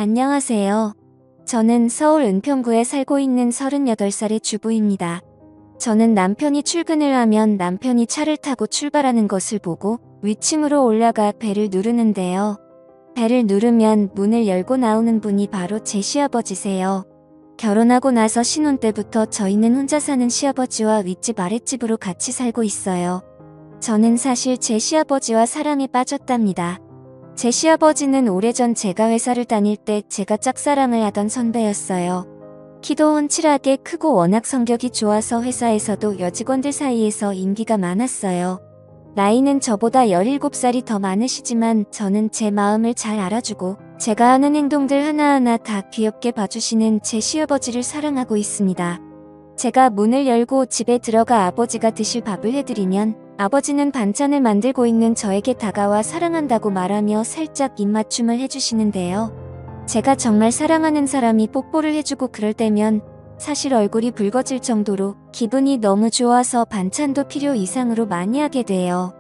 안녕하세요. 저는 서울 은평구에 살고 있는 38살의 주부입니다. 저는 남편이 출근을 하면 남편이 차를 타고 출발하는 것을 보고 위층으로 올라가 벨을 누르는데요. 벨을 누르면 문을 열고 나오는 분이 바로 제 시아버지세요. 결혼하고 나서 신혼 때부터 저희는 혼자 사는 시아버지와 윗집 아랫집으로 같이 살고 있어요. 저는 사실 제 시아버지와 사랑에 빠졌답니다. 제 시아버지는 오래전 제가 회사를 다닐 때 제가 짝사랑을 하던 선배였어요. 키도 훤칠하게 크고 워낙 성격이 좋아서 회사에서도 여직원들 사이에서 인기가 많았어요. 나이는 저보다 17살이 더 많으시지만 저는 제 마음을 잘 알아주고 제가 하는 행동들 하나하나 다 귀엽게 봐주시는 제 시아버지를 사랑하고 있습니다. 제가 문을 열고 집에 들어가 아버지가 드실 밥을 해드리면 아버지는 반찬을 만들고 있는 저에게 다가와 사랑한다고 말하며 살짝 입맞춤을 해주시는데요. 제가 정말 사랑하는 사람이 뽀뽀를 해주고 그럴 때면 사실 얼굴이 붉어질 정도로 기분이 너무 좋아서 반찬도 필요 이상으로 많이 하게 돼요.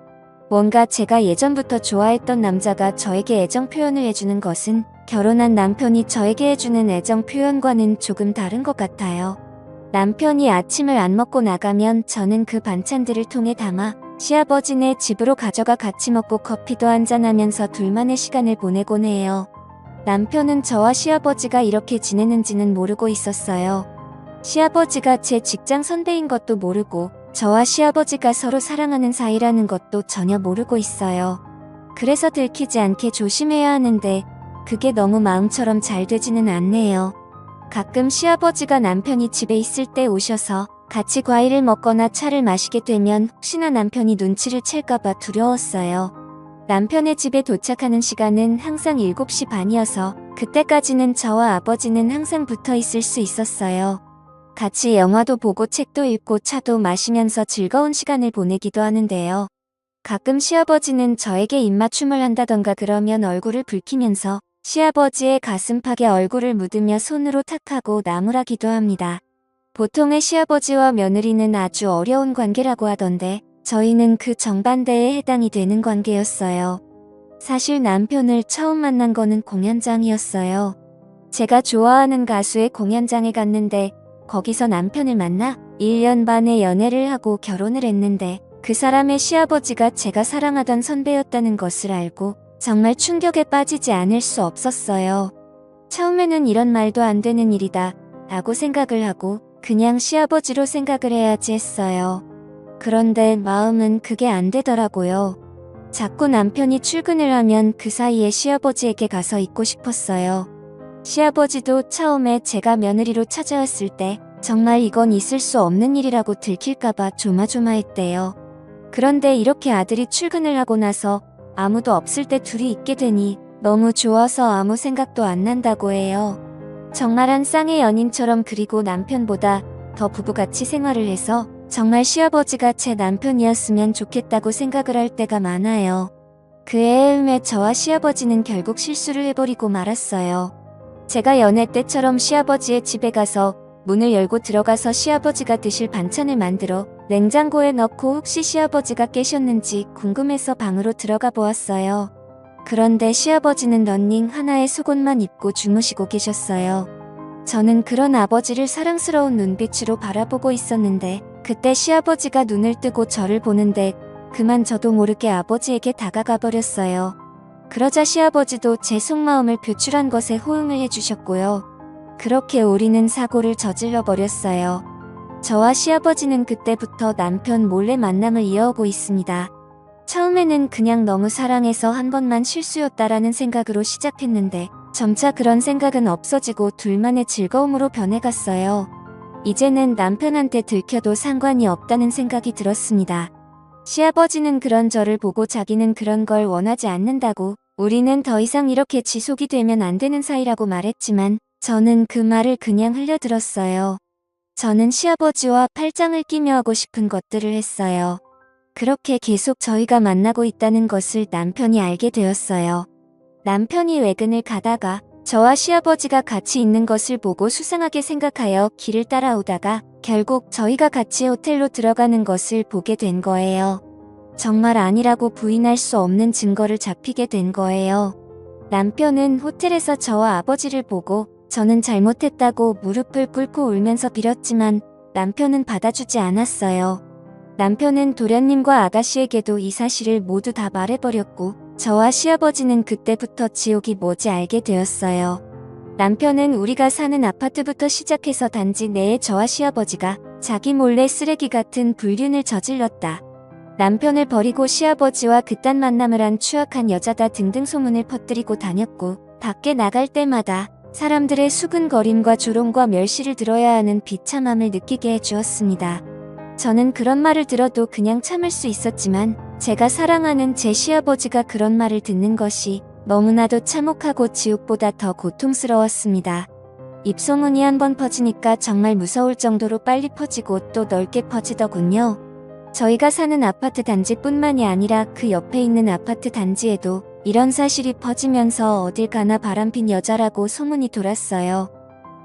뭔가 제가 예전부터 좋아했던 남자가 저에게 애정 표현을 해주는 것은 결혼한 남편이 저에게 해주는 애정 표현과는 조금 다른 것 같아요. 남편이 아침을 안 먹고 나가면 저는 그 반찬들을 통에 담아 시아버지네 집으로 가져가 같이 먹고 커피도 한잔하면서 둘만의 시간을 보내곤 해요. 남편은 저와 시아버지가 이렇게 지내는지는 모르고 있었어요. 시아버지가 제 직장 선배인 것도 모르고 저와 시아버지가 서로 사랑하는 사이라는 것도 전혀 모르고 있어요. 그래서 들키지 않게 조심해야 하는데 그게 너무 마음처럼 잘 되지는 않네요. 가끔 시아버지가 남편이 집에 있을 때 오셔서 같이 과일을 먹거나 차를 마시게 되면 혹시나 남편이 눈치를 챌까봐 두려웠어요. 남편의 집에 도착하는 시간은 항상 7시 반이어서 그때까지는 저와 아버지는 항상 붙어 있을 수 있었어요. 같이 영화도 보고 책도 읽고 차도 마시면서 즐거운 시간을 보내기도 하는데요. 가끔 시아버지는 저에게 입맞춤을 한다던가 그러면 얼굴을 붉히면서 시아버지의 가슴팍에 얼굴을 묻으며 손으로 탁하고 나무라기도 합니다. 보통의 시아버지와 며느리는 아주 어려운 관계라고 하던데 저희는 그 정반대에 해당이 되는 관계였어요. 사실 남편을 처음 만난 거는 공연장이었어요. 제가 좋아하는 가수의 공연장에 갔는데 거기서 남편을 만나 1년 반의 연애를 하고 결혼을 했는데 그 사람의 시아버지가 제가 사랑하던 선배였다는 것을 알고 정말 충격에 빠지지 않을 수 없었어요. 처음에는 이런 말도 안 되는 일이다 라고 생각을 하고 그냥 시아버지로 생각을 해야지 했어요. 그런데 마음은 그게 안 되더라고요. 자꾸 남편이 출근을 하면 그 사이에 시아버지에게 가서 있고 싶었어요. 시아버지도 처음에 제가 며느리로 찾아왔을 때 정말 이건 있을 수 없는 일이라고 들킬까봐 조마조마했대요. 그런데 이렇게 아들이 출근을 하고 나서 아무도 없을 때 둘이 있게 되니 너무 좋아서 아무 생각도 안 난다고 해요. 정말 한 쌍의 연인처럼 그리고 남편보다 더 부부같이 생활을 해서 정말 시아버지가 제 남편이었으면 좋겠다고 생각을 할 때가 많아요. 그 애음에 저와 시아버지는 결국 실수를 해버리고 말았어요. 제가 연애 때처럼 시아버지의 집에 가서 문을 열고 들어가서 시아버지가 드실 반찬을 만들어 냉장고에 넣고 혹시 시아버지가 깨셨는지 궁금해서 방으로 들어가 보았어요. 그런데 시아버지는 러닝 하나의 속옷만 입고 주무시고 계셨어요. 저는 그런 아버지를 사랑스러운 눈빛으로 바라보고 있었는데 그때 시아버지가 눈을 뜨고 저를 보는데 그만 저도 모르게 아버지에게 다가가 버렸어요. 그러자 시아버지도 제 속마음을 표출한 것에 호응을 해주셨고요. 그렇게 우리는 사고를 저질러 버렸어요. 저와 시아버지는 그때부터 남편 몰래 만남을 이어오고 있습니다. 처음에는 그냥 너무 사랑해서 한 번만 실수였다라는 생각으로 시작했는데 점차 그런 생각은 없어지고 둘만의 즐거움으로 변해갔어요. 이제는 남편한테 들켜도 상관이 없다는 생각이 들었습니다. 시아버지는 그런 저를 보고 자기는 그런 걸 원하지 않는다고 우리는 더 이상 이렇게 지속이 되면 안 되는 사이라고 말했지만 저는 그 말을 그냥 흘려들었어요. 저는 시아버지와 팔짱을 끼며 하고 싶은 것들을 했어요. 그렇게 계속 저희가 만나고 있다는 것을 남편이 알게 되었어요. 남편이 외근을 가다가 저와 시아버지가 같이 있는 것을 보고 수상하게 생각하여 길을 따라오다가 결국 저희가 같이 호텔로 들어가는 것을 보게 된 거예요. 정말 아니라고 부인할 수 없는 증거를 잡히게 된 거예요. 남편은 호텔에서 저와 아버지를 보고 저는 잘못했다고 무릎을 꿇고 울면서 빌었지만 남편은 받아주지 않았어요. 남편은 도련님과 아가씨에게도 이 사실을 모두 다 말해버렸고 저와 시아버지는 그때부터 지옥이 뭔지 알게 되었어요. 남편은 우리가 사는 아파트부터 시작해서 단지 내에 저와 시아버지가 자기 몰래 쓰레기 같은 불륜을 저질렀다. 남편을 버리고 시아버지와 그딴 만남을 한 추악한 여자다 등등 소문을 퍼뜨리고 다녔고 밖에 나갈 때마다 사람들의 수근거림과 조롱과 멸시를 들어야 하는 비참함을 느끼게 해주었습니다. 저는 그런 말을 들어도 그냥 참을 수 있었지만 제가 사랑하는 제 시아버지가 그런 말을 듣는 것이 너무나도 참혹하고 지옥보다 더 고통스러웠습니다. 입소문이 한번 퍼지니까 정말 무서울 정도로 빨리 퍼지고 또 넓게 퍼지더군요. 저희가 사는 아파트 단지뿐만이 아니라 그 옆에 있는 아파트 단지에도 이런 사실이 퍼지면서 어딜 가나 바람핀 여자라고 소문이 돌았어요.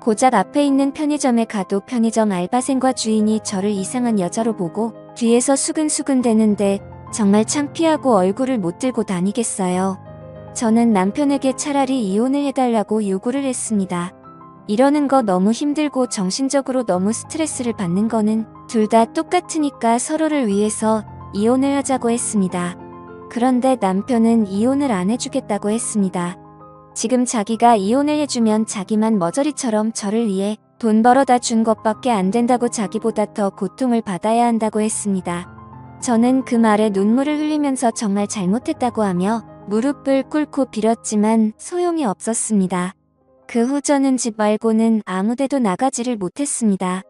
고작 앞에 있는 편의점에 가도 편의점 알바생과 주인이 저를 이상한 여자로 보고 뒤에서 수근수근 대는데 정말 창피하고 얼굴을 못 들고 다니겠어요. 저는 남편에게 차라리 이혼을 해달라고 요구를 했습니다. 이러는 거 너무 힘들고 정신적으로 너무 스트레스를 받는 거는 둘 다 똑같으니까 서로를 위해서 이혼을 하자고 했습니다. 그런데 남편은 이혼을 안 해주겠다고 했습니다. 지금 자기가 이혼을 해주면 자기만 머저리처럼 저를 위해 돈 벌어다 준 것밖에 안 된다고 자기보다 더 고통을 받아야 한다고 했습니다. 저는 그 말에 눈물을 흘리면서 정말 잘못했다고 하며 무릎을 꿇고 빌었지만 소용이 없었습니다. 그 후 저는 집 말고는 아무데도 나가지를 못했습니다.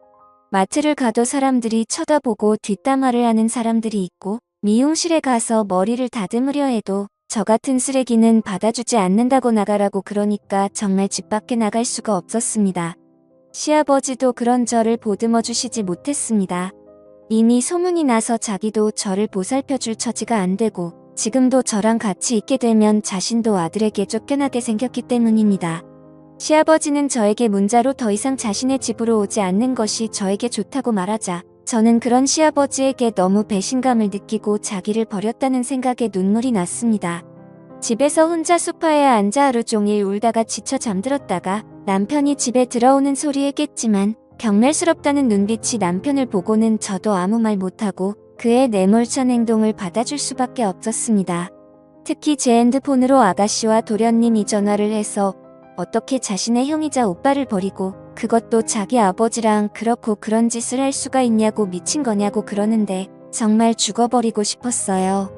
마트를 가도 사람들이 쳐다보고 뒷담화를 하는 사람들이 있고 미용실에 가서 머리를 다듬으려 해도 저 같은 쓰레기는 받아주지 않는다고 나가라고 그러니까 정말 집 밖에 나갈 수가 없었습니다. 시아버지도 그런 저를 보듬어 주시지 못했습니다. 이미 소문이 나서 자기도 저를 보살펴줄 처지가 안 되고 지금도 저랑 같이 있게 되면 자신도 아들에게 쫓겨나게 생겼기 때문입니다. 시아버지는 저에게 문자로 더 이상 자신의 집으로 오지 않는 것이 저에게 좋다고 말하자 저는 그런 시아버지에게 너무 배신감을 느끼고 자기를 버렸다는 생각에 눈물이 났습니다. 집에서 혼자 소파에 앉아 하루 종일 울다가 지쳐 잠들었다가 남편이 집에 들어오는 소리에 깼지만 경멸스럽다는 눈빛이 남편을 보고는 저도 아무 말 못하고 그의 내몰찬 행동을 받아줄 수밖에 없었습니다. 특히 제 핸드폰으로 아가씨와 도련님이 전화를 해서 어떻게 자신의 형이자 오빠를 버리고 그것도 자기 아버지랑 그렇고 그런 짓을 할 수가 있냐고 미친 거냐고 그러는데 정말 죽어버리고 싶었어요.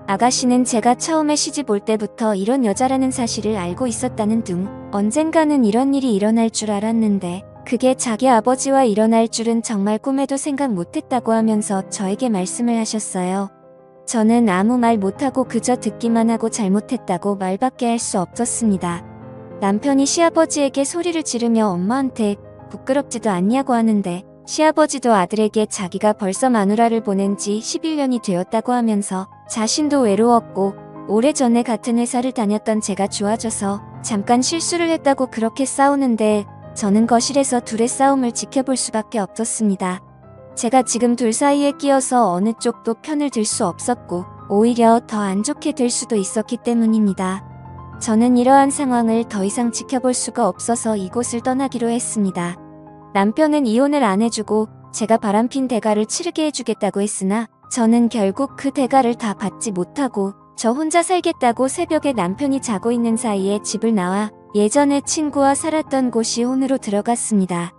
아가씨는 제가 처음에 시집 올 때부터 이런 여자라는 사실을 알고 있었다는 둥 언젠가는 이런 일이 일어날 줄 알았는데 그게 자기 아버지와 일어날 줄은 정말 꿈에도 생각 못했다고 하면서 저에게 말씀을 하셨어요. 저는 아무 말 못하고 그저 듣기만 하고 잘못했다고 말밖에 할 수 없었습니다. 남편이 시아버지에게 소리를 지르며 엄마한테 부끄럽지도 않냐고 하는데 시아버지도 아들에게 자기가 벌써 마누라를 보낸 지 11년이 되었다고 하면서 자신도 외로웠고 오래전에 같은 회사를 다녔던 제가 좋아져서 잠깐 실수를 했다고 그렇게 싸우는데 저는 거실에서 둘의 싸움을 지켜볼 수밖에 없었습니다. 제가 지금 둘 사이에 끼어서 어느 쪽도 편을 들 수 없었고 오히려 더 안 좋게 될 수도 있었기 때문입니다. 저는 이러한 상황을 더 이상 지켜볼 수가 없어서 이곳을 떠나기로 했습니다. 남편은 이혼을 안 해주고 제가 바람핀 대가를 치르게 해주겠다고 했으나 저는 결국 그 대가를 다 받지 못하고 저 혼자 살겠다고 새벽에 남편이 자고 있는 사이에 집을 나와 예전에 친구와 살았던 곳이 혼으로 들어갔습니다.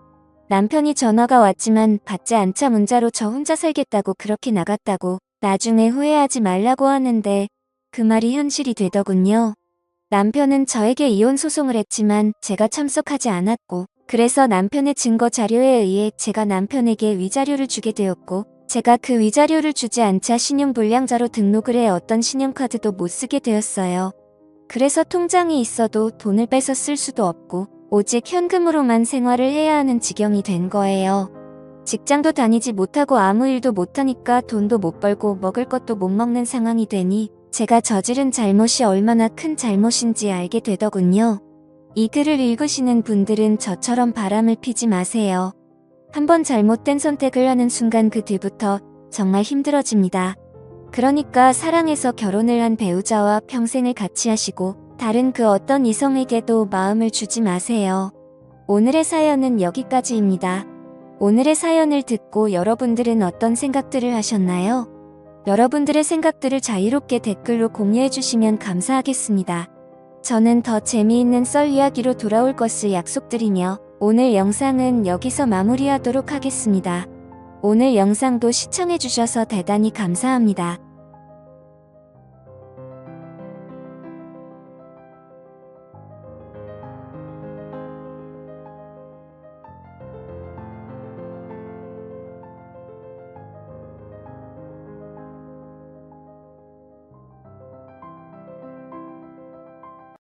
남편이 전화가 왔지만 받지 않자 문자로 저 혼자 살겠다고 그렇게 나갔다고 나중에 후회하지 말라고 하는데 그 말이 현실이 되더군요. 남편은 저에게 이혼 소송을 했지만 제가 참석하지 않았고 그래서 남편의 증거 자료에 의해 제가 남편에게 위자료를 주게 되었고 제가 그 위자료를 주지 않자 신용불량자로 등록을 해 어떤 신용카드도 못 쓰게 되었어요. 그래서 통장이 있어도 돈을 빼서 쓸 수도 없고 오직 현금으로만 생활을 해야 하는 지경이 된 거예요. 직장도 다니지 못하고 아무 일도 못하니까 돈도 못 벌고 먹을 것도 못 먹는 상황이 되니 제가 저지른 잘못이 얼마나 큰 잘못인지 알게 되더군요. 이 글을 읽으시는 분들은 저처럼 바람을 피지 마세요. 한번 잘못된 선택을 하는 순간 그 뒤부터 정말 힘들어집니다. 그러니까 사랑해서 결혼을 한 배우자와 평생을 같이 하시고 다른 그 어떤 이성에게도 마음을 주지 마세요. 오늘의 사연은 여기까지입니다. 오늘의 사연을 듣고 여러분들은 어떤 생각들을 하셨나요? 여러분들의 생각들을 자유롭게 댓글로 공유해 주시면 감사하겠습니다. 저는 더 재미있는 썰 이야기로 돌아올 것을 약속드리며 오늘 영상은 여기서 마무리하도록 하겠습니다. 오늘 영상도 시청해 주셔서 대단히 감사합니다.